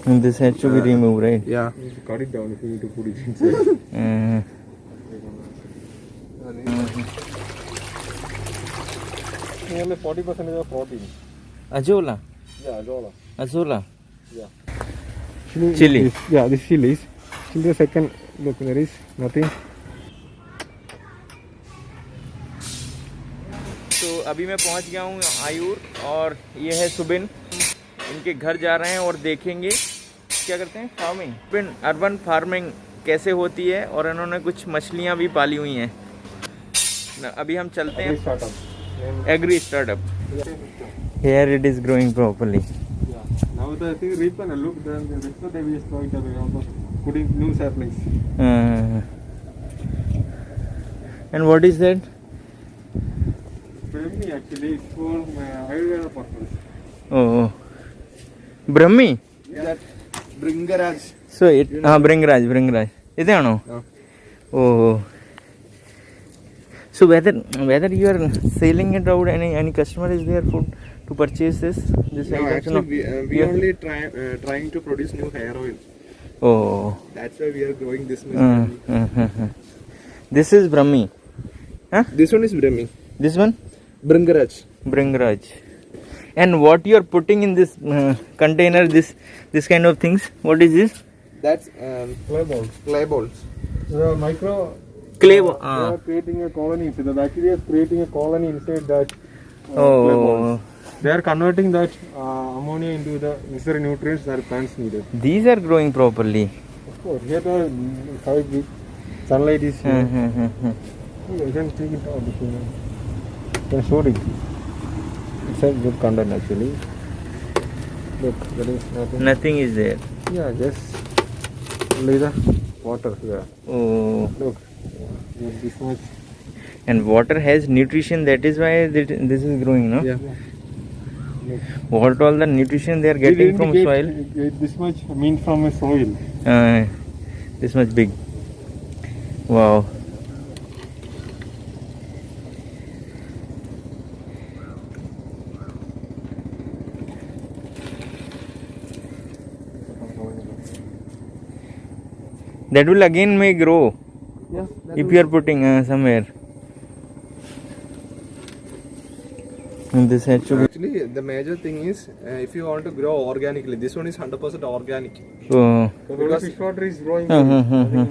And this has to be removed, right? Yeah. You need to cut it down if you need to put it inside. Nearly 40% of protein. Azola. Yeah, Azola. Azola. Yeah. Chili. Yeah, this chili is. Chili the second. Look, there is nothing. तो अभी मैं पहुंच गया हूँ आयूर और ये है सुबिन। इनके घर जा रहे हैं और देखेंगे क्या करते हैं, फार्मिंग, अर्बन फार्मिंग कैसे होती है, और इन्होंने कुछ मछलियाँ भी पाली हुई हैं। अभी हम चलते हैं। Agri startup. Here it is growing properly. Yeah. Now the thing reap and look, then the rest of the day is going to be putting new saplings. And what is that? Brahmi actually is for Ayurveda purpose. Oh, Brahmi. Yeah. That Bringaraj. So it Bringraj. Idano. Yeah. Oh. So whether you are selling it out, any customer is there for to purchase this No, item? actually we only trying to produce new hair oil. Oh. That's why we are growing this much. This is Brahmi. Huh? This one is Brahmi. This one? Bringaraj. And what you are putting in this container, this kind of things, what is this? That's clay balls. The micro Clay. they are creating a colony. So the bacteria is creating a colony inside that. Clay Oh. balls. They are converting that ammonia into the necessary nutrients that plants needed. These are growing properly. Of course, here the sunlight is here. You can take it out. You can show it. It's a good content actually. Look, there is nothing. Nothing is there. Yeah, just only the water here. Oh. Look, this much. And water has nutrition, that is why this is growing, no? Yeah. Look. What all the nutrition they are getting from soil? This much mean from a soil. This much big. Wow. That will again may grow Yes. if you are putting somewhere. And this has to be. Actually, the major thing is if you want to grow organically, this one is 100% organic. Oh. So Because- fish water is growing. Uh-huh.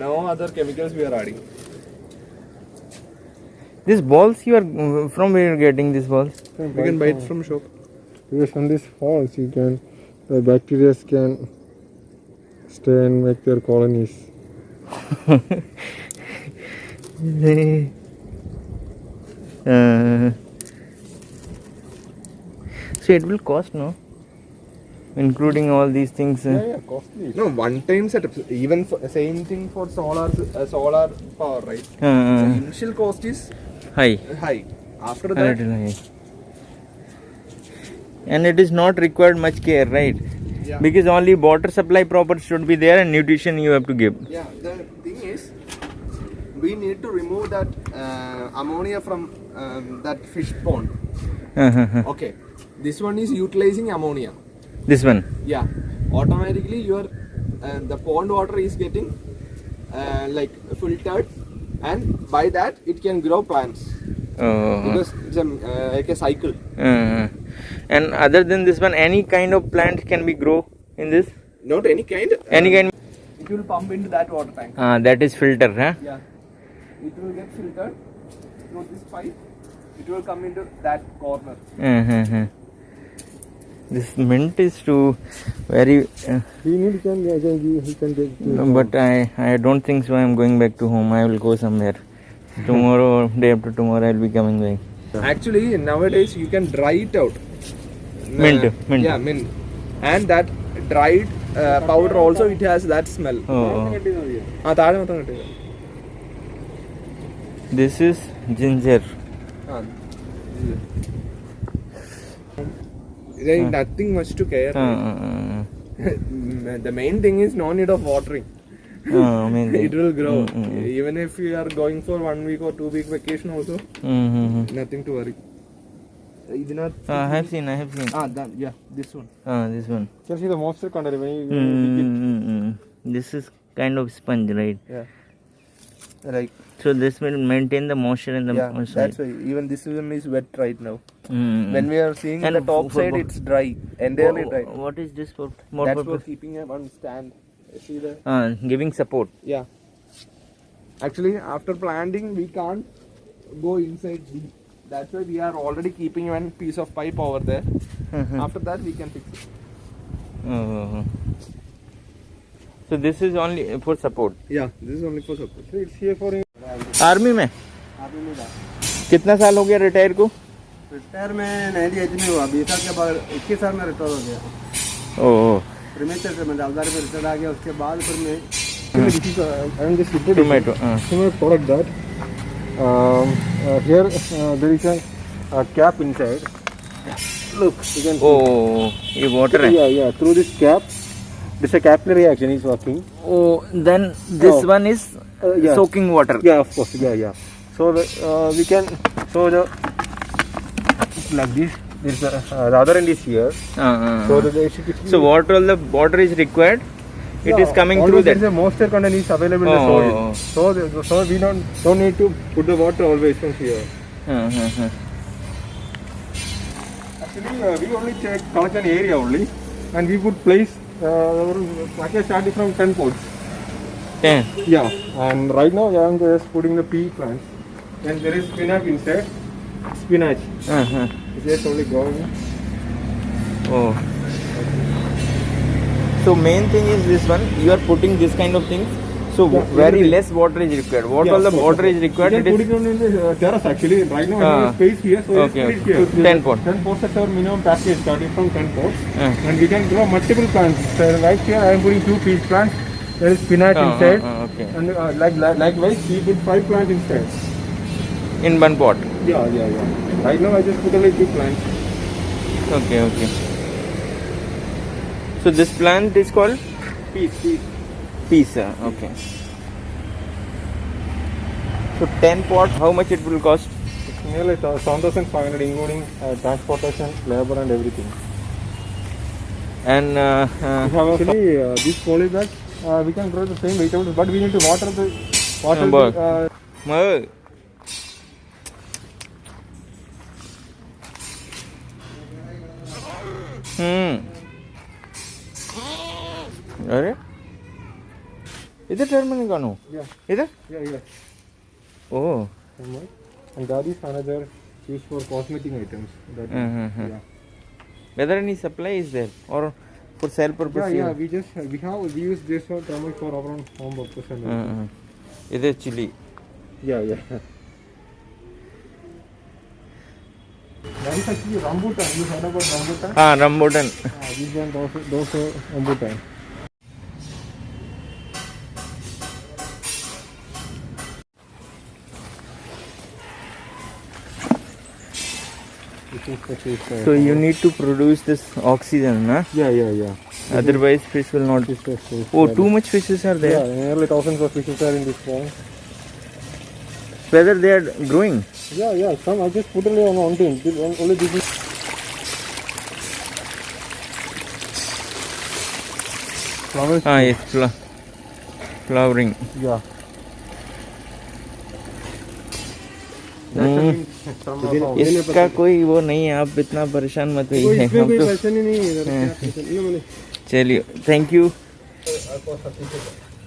No other chemicals we are adding. These balls you are from where you are getting these balls? You can buy it from shop. Because on this falls, you can the bacteria can stay and make their colonies. So it will cost, no? Including all these things. Costly. No, one time setup. Even for, same thing for solar power, right? The initial cost is High. high. After A that, little high. And it is not required much care, right? yeah. Because only water supply proper should be there and nutrition you have to give. Yeah, the thing is, we need to remove that ammonia from that fish pond. Okay, this one is utilizing ammonia. This one. Yeah, automatically your the pond water is getting like filtered, and by that it can grow plants because it's like a cycle. And other than this one, any kind of plant can be grow in this? Not any kind. Any kind? It will pump into that water tank. That is filter, huh? Yeah, it will get filtered through this pipe. It will come into that corner. This mint is too very. He can give. He can take. But I don't think so. I am going back to home. I will go somewhere. Tomorrow or day after tomorrow, I will be coming back. Actually, nowadays you can dry it out. Mint. Yeah, mint. And that dried powder also, it has that smell. Oh. താഴെ മൊത്തം കിട്ടിയത്. This is ginger. There is nothing much to care. The main thing is no need of watering. Amazing. It will grow. Even if you are going for 1 week or 2 week vacation also, nothing to worry. ഇതിനകത്ത് I have seen. that, yeah, this one. This one. You can see the moisture content when you dig it. This is kind of sponge, right? Yeah. Like, So this will maintain the moisture in the yeah, soil. that's why even this one is wet right now. Mm. When we are seeing And the top for- side, it's dry, entirely dry. What is this for? What That's for purpose? keeping one stand. See the Giving support. yeah. Actually, after planting, we can't go inside deep. That's why we are already keeping one piece of pipe over there. After that, we can fix it. Oh. So this is only for support. Yeah, this is only for support. So it's here for army में कितना साल हो गया retire को? Retire में 98 में हुआ, 20 साल के बाद 21 साल में रिटायर हो गया। ओह प्रीमेचर से मैं दावदार में रिटायर आ गया, उसके बाद फिर मैं I'm just tomato similar product that here there is a cap inside. Look, you can see. ओह ये वाटर है. Yeah, through this cap, this a capillary action is working. Oh, then this Oh. one is Yeah. soaking water. Yeah, of course. Yeah. So we can the like this. This the other end is here. So So what all the water is required? It is coming through that. The moisture content is available in the soil. So we don't need to put the water always from here. Actually, we only collect an area only, and we would place package starting from 10 pots. 10. Yeah, and right now I am just putting the pea plants, and there is spinach inside. Spinach. It's just only growing. Oh. So main thing is this one. You are putting this kind of things. So very less water is required. What all the water is required? You can put it on in the terrace actually. Right now I have space here, so Okay, let's put it here. 10 pots. 10 pots is our minimum package starting from 10 pots. And we can grow multiple plants. So right here I am putting 2 peach plants. There is spinach inside. Okay. And likewise we put 5 plants inside. In one pot. Yeah. Right now I just put only 2 plants. Okay. So this plant is called peace. Okay. So 10 pots, how much it will cost? It's nearly 7,500 including transportation, labor and everything. And Actually this poly bag we can grow the same vegetables, but we need to water अरे इधर terminal कौन हो? Yeah. इधर? Yeah. Oh. And that is another used for cosmetic items. Yeah. Whether any supply is there or for sale purpose? Yeah. We use this for thermal for our own home purpose and everything. इधर chili. Yeah. That is actually rambutan. You heard about rambutan? Rambutan. These are those rambutan. So you need to produce this oxygen, huh? Yeah. Otherwise fish will not. Oh, too much fishes are there. Yeah, nearly thousands of fishes are in this pond. Whether they are growing. Yeah. Some I just put only on thing. Only this is. Flowers. Yes, flowering. Yeah. इसका कोई वो नहीं है, आप इतना परेशान मत होइए, हम तो परेशानी नहीं है। चलिए, thank you.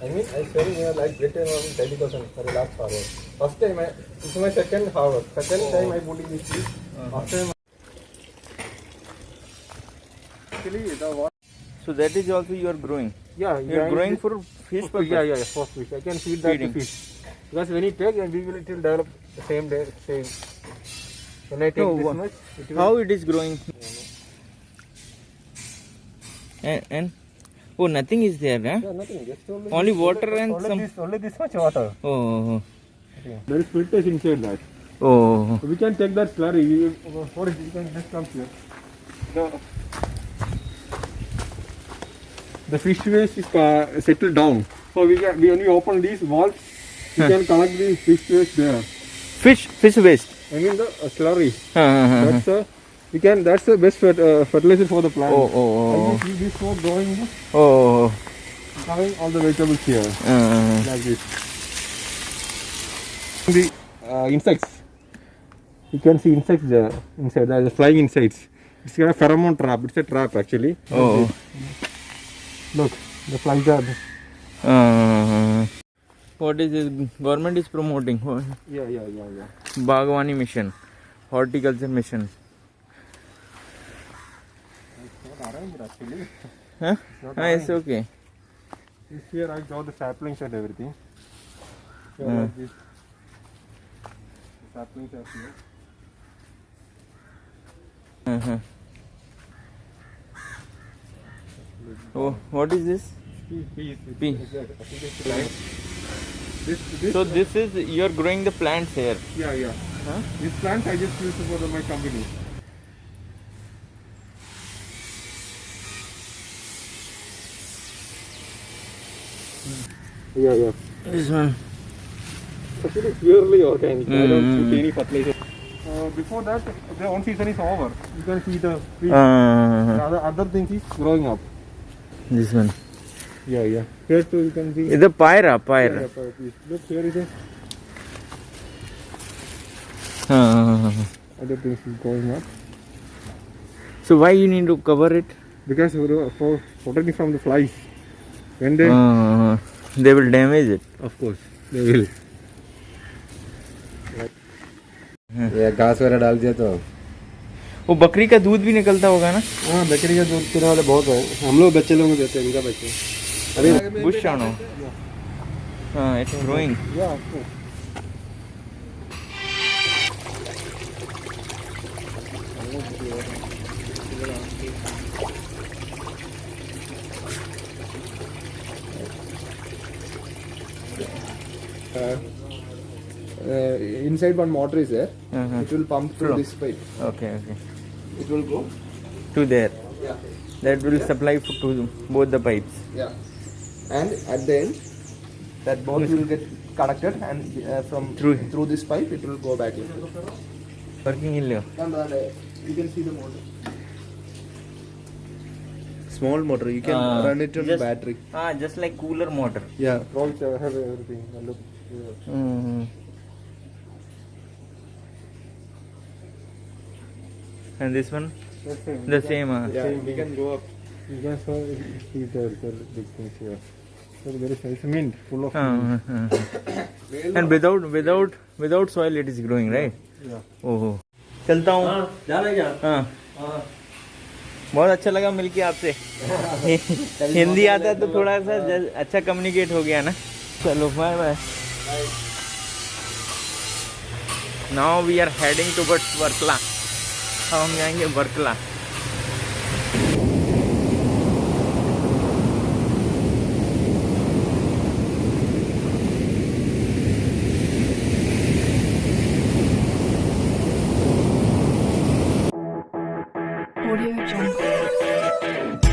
I mean, I selling here like better around 30% for the last harvest. First time, this is my second harvest. Second time I put in this seed. After actually the what? So that is also you are growing. Yeah, You are growing for fish purpose. Yeah, for fish. I can feed that to Feeding. fish. Because when you take, and it will develop the same day, same. When I take No, this much, it will. How it is growing? And oh, nothing is there, huh? Yeah, nothing. Just Only water and some. Only this much water. Oh. There is filters inside that. Oh. So we can take that slurry. What is it? You can just come here. The fish waste is settled down. So when we open these valves, we can collect the fish waste there. Fish waste. I mean the slurry. Uh-huh. That's You can. That's the best fertilizer for the plant. Oh, oh, And oh, you see this for growing, oh. having all the vegetables here like this. The insects. You can see insects there inside. There are flying insects. It's a pheromone trap. It's a trap actually. Oh. Look, the flies are. What is this? Government is promoting Yeah. Bagwani mission, horticulture mission. It's not arranged actually. Huh? not It's okay. Here I got the saplings and everything. Here like this. The saplings are here. Uh-huh. Oh, what is this? Peas. Pea. This. So this is you're growing the plants here. Yeah. Huh? This plant I just used for my company. Yeah. This one. Actually, it's purely organic. I don't Mm. put any fertilizer. Before that, the one season is over. You can see the trees. The other things is growing up. This one. Yeah. Here too you can see. It's a pyra. Yeah, please. Look, here is a other things is growing up. So why you need to cover it? Because for protecting from the flies. When they, They will damage it. of course, they will. ये घास वगैरह डाल दिया तो वो बकरी का दूध भी निकलता होगा ना? हाँ बकरी का दूध पीने वाले बहुत है हम लोग बच्चे लोगों को देते हैं इनका बच्चे अभी Bush chano. It's growing. या inside one motor is there. It will pump through this pipe. Okay. It will go. To there. Yeah. That will supply to both the pipes. Yeah. And at the end, that both will get connected, and from through this pipe, it will go back in. Working in there. And you can see the motor. Small motor. You can run it on battery. Just like cooler motor. Yeah. Rolls have everything. Look. And this one? The same. The same. Yeah. We can go up. You can see the big things here. So there is it's a mint full of And without soil it is growing, right? Yeah. ओहो चलता हूँ हाँ बहुत अच्छा लगा मिलके आपसे हिंदी आता है तो थोड़ा सा अच्छा कम्युनिकेट हो गया ना चलो bye bye now we are heading towards Varkala अब हम जाएंगे वर्कला Audio Jungle.